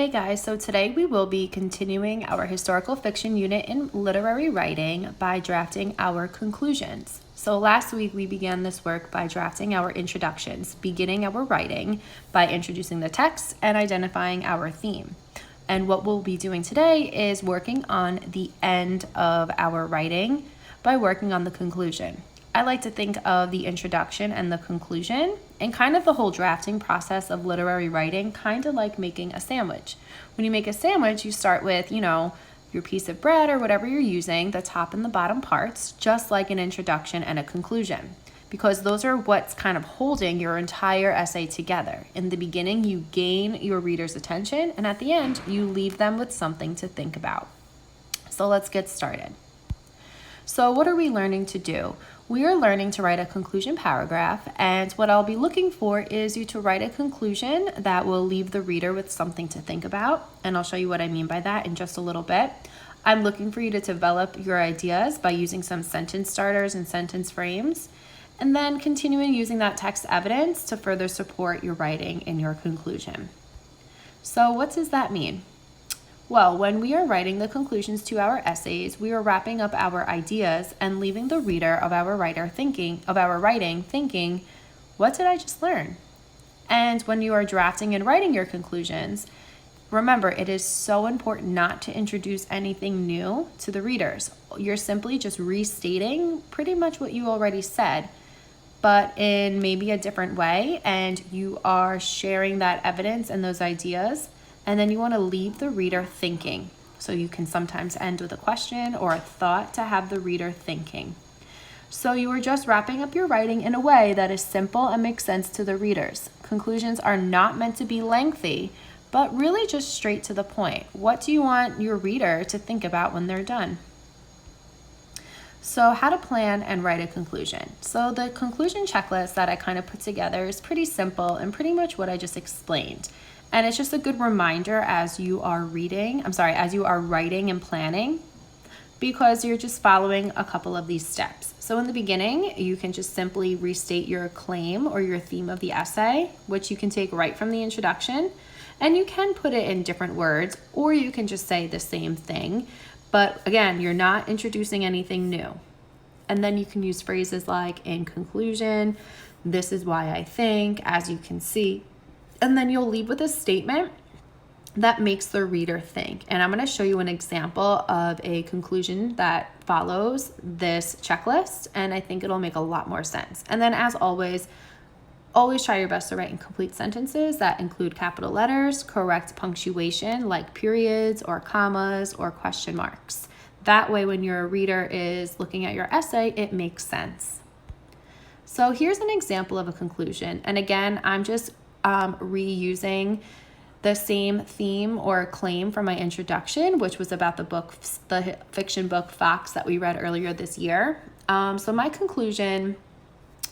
Hey guys, so today we will be continuing our historical fiction unit in literary writing by drafting our conclusions. So last week we began this work by drafting our introductions, beginning our writing by introducing the text and identifying our theme. And what we'll be doing today is working on the end of our writing by working on the conclusion. I like to think of the introduction and the conclusion and kind of the whole drafting process of literary writing kind of like making a sandwich. When you make a sandwich, you start with, your piece of bread or whatever you're using, the top and the bottom parts, just like an introduction and a conclusion, because those are what's kind of holding your entire essay together. In the beginning, you gain your reader's attention, and at the end, you leave them with something to think about. So let's get started. So what are we learning to do? We are learning to write a conclusion paragraph, and what I'll be looking for is you to write a conclusion that will leave the reader with something to think about, and I'll show you what I mean by that in just a little bit. I'm looking for you to develop your ideas by using some sentence starters and sentence frames, and then continuing using that text evidence to further support your writing in your conclusion. So what does that mean? Well, when we are writing the conclusions to our essays, we are wrapping up our ideas and leaving the reader of our writing thinking, what did I just learn? And when you are drafting and writing your conclusions, remember, it is so important not to introduce anything new to the readers. You're simply just restating pretty much what you already said, but in maybe a different way, and you are sharing that evidence and those ideas. And then you want to leave the reader thinking. So you can sometimes end with a question or a thought to have the reader thinking. So you are just wrapping up your writing in a way that is simple and makes sense to the readers. Conclusions are not meant to be lengthy, but really just straight to the point. What do you want your reader to think about when they're done? So how to plan and write a conclusion. So the conclusion checklist that I kind of put together is pretty simple and pretty much what I just explained. And it's just a good reminder as you are writing and planning, because you're just following a couple of these steps. So in the beginning, you can just simply restate your claim or your theme of the essay, which you can take right from the introduction. And you can put it in different words, or you can just say the same thing. But again, you're not introducing anything new. And then you can use phrases like, in conclusion, this is why I think, as you can see. And then you'll leave with a statement that makes the reader think. And I'm going to show you an example of a conclusion that follows this checklist, and I think it'll make a lot more sense. And then as always try your best to write in complete sentences that include capital letters, correct punctuation like periods or commas or question marks. That way, when your reader is looking at your essay, it makes sense. So here's an example of a conclusion. And again, I'm just reusing the same theme or claim from my introduction, which was about the fiction book Fox that we read earlier this year. So my conclusion,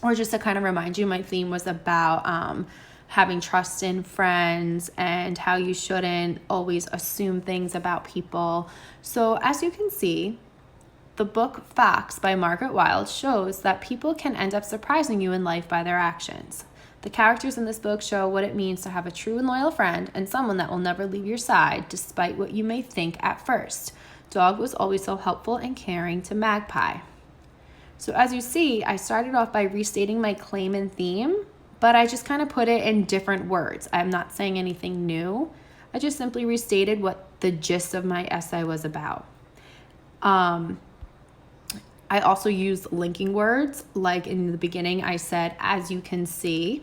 or just to kind of remind you, my theme was about having trust in friends and how you shouldn't always assume things about people. So as you can see, the book Fox by Margaret Wilde shows that people can end up surprising you in life by their actions. The characters in this book show what it means to have a true and loyal friend and someone that will never leave your side, despite what you may think at first. Dog was always so helpful and caring to Magpie. So as you see, I started off by restating my claim and theme, but I just kind of put it in different words. I'm not saying anything new. I just simply restated what the gist of my essay was about. I also used linking words, like in the beginning I said, as you can see.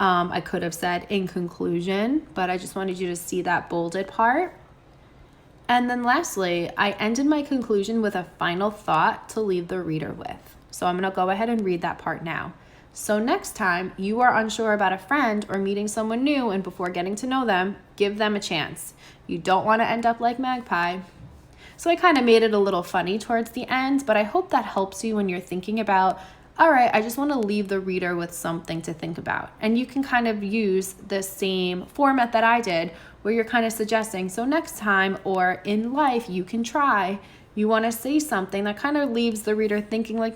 I could have said in conclusion, but I just wanted you to see that bolded part. And then lastly, I ended my conclusion with a final thought to leave the reader with. So I'm going to go ahead and read that part now. So next time you are unsure about a friend or meeting someone new, and before getting to know them, give them a chance. You don't want to end up like Magpie. So I kind of made it a little funny towards the end, but I hope that helps you when you're thinking about, all right, I just want to leave the reader with something to think about. And you can kind of use the same format that I did, where you're kind of suggesting, so next time or in life, you can try. You want to say something that kind of leaves the reader thinking like,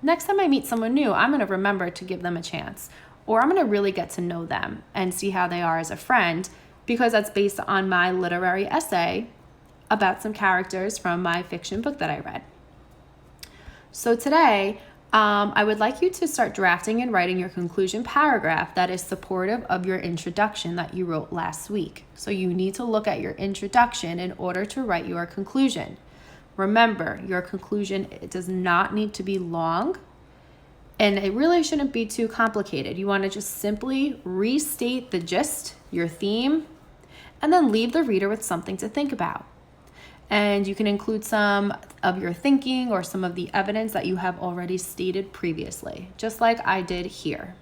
next time I meet someone new, I'm going to remember to give them a chance. Or I'm going to really get to know them and see how they are as a friend. because that's based on my literary essay about some characters from my fiction book that I read. So today, I would like you to start drafting and writing your conclusion paragraph that is supportive of your introduction that you wrote last week. So you need to look at your introduction in order to write your conclusion. Remember, your conclusion, it does not need to be long, and it really shouldn't be too complicated. You want to just simply restate the gist, your theme, and then leave the reader with something to think about. And you can include some of your thinking or some of the evidence that you have already stated previously, just like I did here.